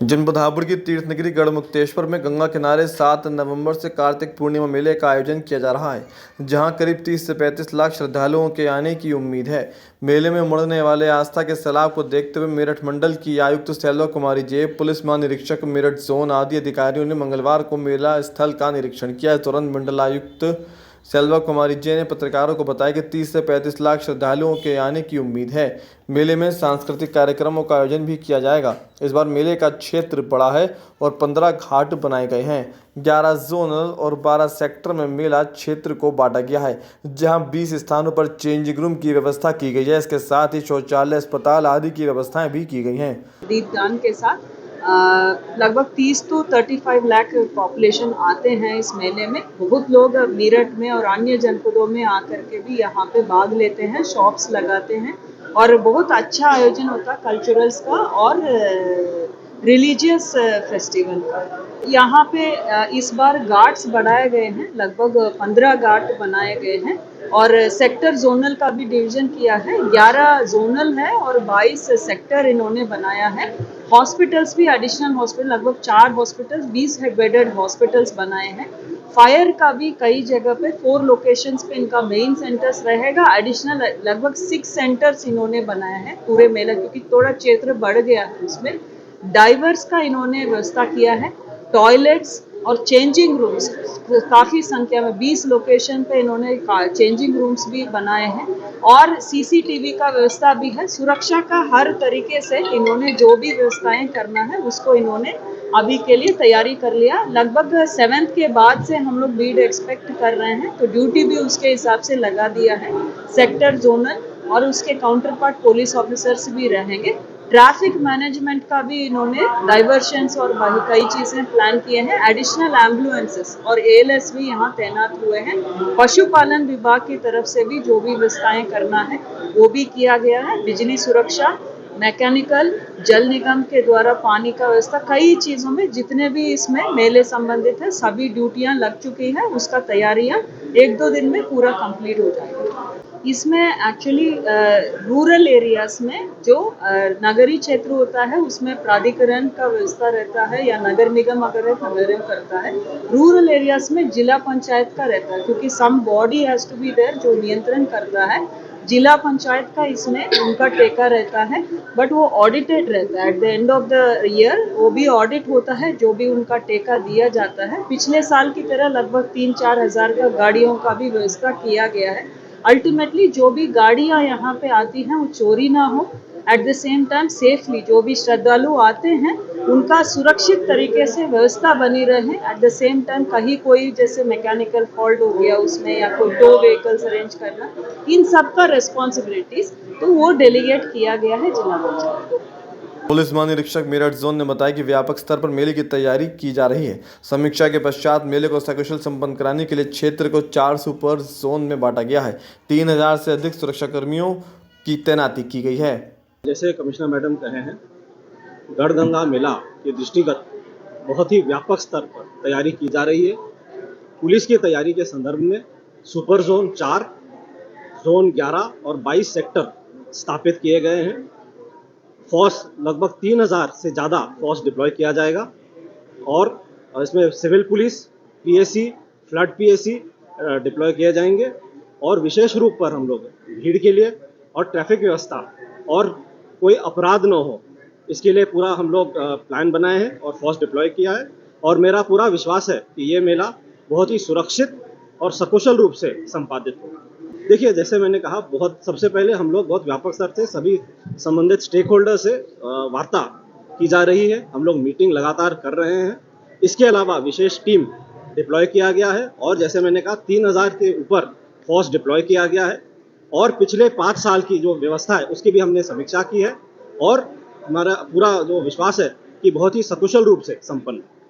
जनपद हापुड़ की तीर्थ नगरी गढ़मुक्तेश्वर में गंगा किनारे 7 नवंबर से कार्तिक पूर्णिमा मेले का आयोजन किया जा रहा है, जहां करीब 30 से 35 लाख श्रद्धालुओं के आने की उम्मीद है। मेले में उमड़ने वाले आस्था के सैलाब को देखते हुए मेरठ मंडल की आयुक्त सेल्वा कुमारी जे, पुलिस महानिरीक्षक मेरठ जोन आदि अधिकारियों ने मंगलवार को मेला स्थल का निरीक्षण किया। इस दौरान मंडल आयुक्त सेल्वा कुमारी जे ने पत्रकारों को बताया कि 30 से 35 लाख श्रद्धालुओं के आने की उम्मीद है। मेले में सांस्कृतिक कार्यक्रमों का आयोजन भी किया जाएगा। इस बार मेले का क्षेत्र बड़ा है और 15 घाट बनाए गए हैं। 11 जोनल और 12 सेक्टर में मेला क्षेत्र को बांटा गया है, जहां 20 स्थानों पर चेंजिंग रूम की व्यवस्था की गई है। इसके साथ ही शौचालय, अस्पताल आदि की व्यवस्थाएं भी की गई हैं। दीपदान के साथ लगभग 30 to 35 लाख पॉपुलेशन आते हैं इस मेले में। बहुत लोग मेरठ में और अन्य जनपदों में आकर के भी यहाँ पे भाग लेते हैं, शॉप्स लगाते हैं और बहुत अच्छा आयोजन होता है कल्चरल्स का और रिलीजियस फेस्टिवल का। यहाँ पे इस बार घाट्स बढ़ाए गए हैं, लगभग 15 घाट बनाए गए हैं और सेक्टर जोनल का भी डिवीजन किया है। 11 जोनल है और 22 सेक्टर इन्होंने बनाया है। हॉस्पिटल्स भी एडिशनल हॉस्पिटल, लगभग 4 हॉस्पिटल्स, 20 बेडेड हॉस्पिटल्स बनाए हैं। फायर का भी कई जगह पे 4 लोकेशंस पे इनका मेन सेंटर्स रहेगा। एडिशनल लगभग 6 सेंटर्स इन्होंने बनाया है पूरे मेला, क्योंकि थोड़ा क्षेत्र बढ़ गया है उसमें। डाइवर्स का इन्होंने व्यवस्था किया है, टॉयलेट्स और चेंजिंग रूम्स काफ़ी संख्या में 20 लोकेशन पे इन्होंने चेंजिंग रूम्स भी बनाए हैं और सीसीटीवी का व्यवस्था भी है। सुरक्षा का हर तरीके से इन्होंने जो भी व्यवस्थाएं करना है उसको इन्होंने अभी के लिए तैयारी कर लिया। लगभग 7th के बाद से हम लोग भीड़ एक्सपेक्ट कर रहे हैं, तो ड्यूटी भी उसके हिसाब से लगा दिया है। सेक्टर जोनल और उसके काउंटर पार्ट पुलिस ऑफिसर्स भी रहेंगे। ट्रैफिक मैनेजमेंट का भी इन्होंने डाइवर्शंस और कई चीज़ें प्लान किए हैं। एडिशनल एम्बुलेंसेस और एएलएस भी यहाँ तैनात हुए हैं। पशुपालन विभाग की तरफ से भी जो भी व्यवस्थाएं करना है वो भी किया गया है। बिजली सुरक्षा, मैकेनिकल, जल निगम के द्वारा पानी का व्यवस्था, कई चीज़ों में जितने भी इसमें मेले संबंधित है सभी ड्यूटियाँ लग चुकी हैं। उसका तैयारियाँ 1-2 दिन में पूरा कंप्लीट हो जाएगी। इसमें एक्चुअली रूरल एरियाज में जो नगरीय क्षेत्र होता है उसमें प्राधिकरण का व्यवस्था रहता है या नगर निगम अगर है नगर निगम करता है। रूरल एरियाज में जिला पंचायत का रहता है, क्योंकि somebody has to be there जो नियंत्रण करता है। जिला पंचायत का इसमें उनका टेका रहता है, बट वो ऑडिटेड रहता है। At the end of the year वो भी ऑडिट होता है, जो भी उनका टेका दिया जाता है। पिछले साल की तरह लगभग 3-4 हज़ार का गाड़ियों का भी व्यवस्था किया गया है। अल्टीमेटली जो भी गाड़ियाँ यहाँ पे आती हैं वो चोरी ना हो, at the same time safely जो भी श्रद्धालु आते हैं उनका सुरक्षित तरीके से व्यवस्था बनी रहे। एट द सेम टाइम कहीं कोई जैसे मैकेनिकल फॉल्ट हो गया उसमें या कोई टो व्हीकल्स अरेंज करना, इन सब का रिस्पॉन्सिबिलिटीज तो वो डेलीगेट किया गया है जिला पंचायत को। पुलिस महानिरीक्षक मेरठ जोन ने बताया कि व्यापक स्तर पर मेले की तैयारी की जा रही है। समीक्षा के पश्चात मेले को सकुशल संपन्न कराने के लिए क्षेत्र को 4 सुपर जोन में बांटा गया है। 3000 से अधिक सुरक्षाकर्मियों की तैनाती की गई है। जैसे कमिश्नर मैडम कहे हैं, गढ़गंगा मेला के दृष्टिगत बहुत ही व्यापक स्तर पर तैयारी की जा रही है। पुलिस की तैयारी के संदर्भ में सुपर जोन 4, जोन 11 और 22 सेक्टर स्थापित किए गए हैं। फोर्स लगभग 3000 से ज़्यादा फोर्स डिप्लॉय किया जाएगा और इसमें civil police, PAC, flood PAC deploy किए जाएंगे और विशेष रूप पर हम लोग भीड़ के लिए और ट्रैफिक व्यवस्था और कोई अपराध न हो इसके लिए पूरा हम लोग प्लान बनाए हैं और फोर्स डिप्लॉय किया है। और मेरा पूरा विश्वास है कि ये मेला बहुत ही सुरक्षित और सकुशल रूप से संपादित होगा। देखिए, जैसे मैंने कहा, सबसे पहले हम लोग बहुत व्यापक स्तर से सभी संबंधित स्टेक होल्डर से वार्ता की जा रही है। हम लोग मीटिंग लगातार कर रहे हैं। इसके अलावा विशेष टीम डिप्लॉय किया गया है और जैसे मैंने कहा 3000 के ऊपर फोर्स डिप्लॉय किया गया है और पिछले 5 साल की जो व्यवस्था है उसकी भी हमने समीक्षा की है और हमारा पूरा जो विश्वास है कि बहुत ही सकुशल रूप से संपन्न है।